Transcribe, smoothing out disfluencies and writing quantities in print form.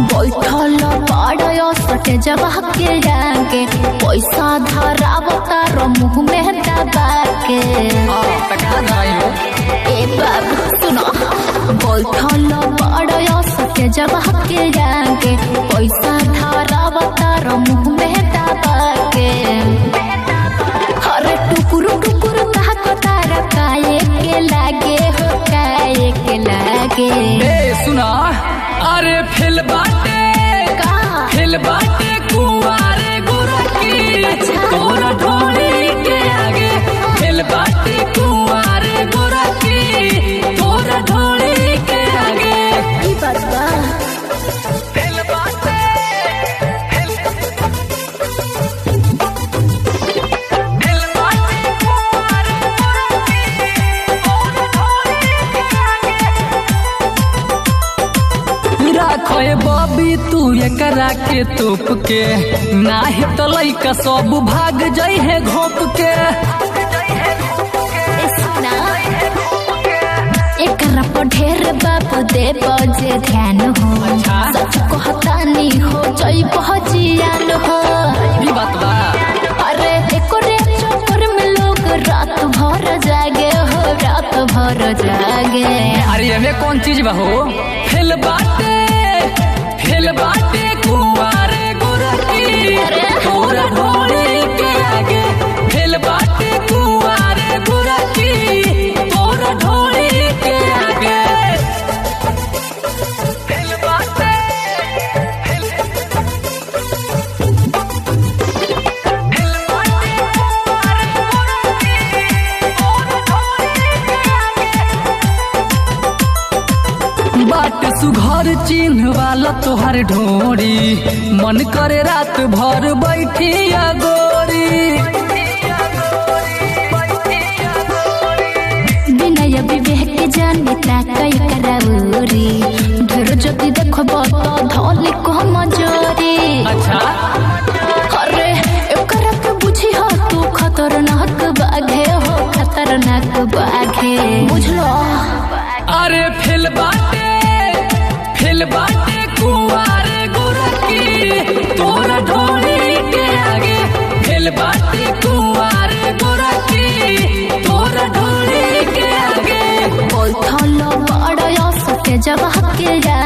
बैठल पाड़ो सटे जगह के जाके पैसा धरावतार मुँह में दबा के। ए बाबू सुनो, बैठल पाड़ो सटे जगह के जाके पैसा धरावतार मुँह में दबा के। अरे टुकुर टुकुर कहा तारा काये के लागे हो, काये के लागे। सुना अरे फिल बाटे कुंवारे गोरकी तोरा ढोली के आगे। फिल बाटे कुंवारे गोरकी तोरा ढोली के आगे। ई बात बा। फिल बाटे राखोए बॉबी तू एकरा के तोप के, नाही तो लइका सब भाग जाई है घोप के। एकरा पर ढेर बाबू दे बजे ध्यान हो, सच कहतानी हो जई पहुँचियान हो। ई बात बा। अरे एकरे चक्कर में लोग रात भर जागे हो, रात भर जागे। अरे ये कौन चीज बा हो? फिल बाटे कुंवारे गोरकी तोरा ढोली के आगे। फिल बाटे कुंवारे गोरकी तोरा ढोली के आगे। फिल बाटे बाट सुघर चिन्ह वाला तोहर ढोरी, मन करे रात भर बैठिया गोरी। विनय विवेक जानता कई कराउरी, ढेर जति देखब तो धौली को मजोरी। अच्छा अरे एकरा के बुझी हो तू खतरनाक बाघे हो, खतरनाक बाघे बुझलो। अरे फिल बाटे कुंवारे गोरकी तोरा ढोली के आगे। फिल बाटे कुंवारे गोरकी तोरा ढोली के आगे। बैठल बड़ो सटे जगह के जा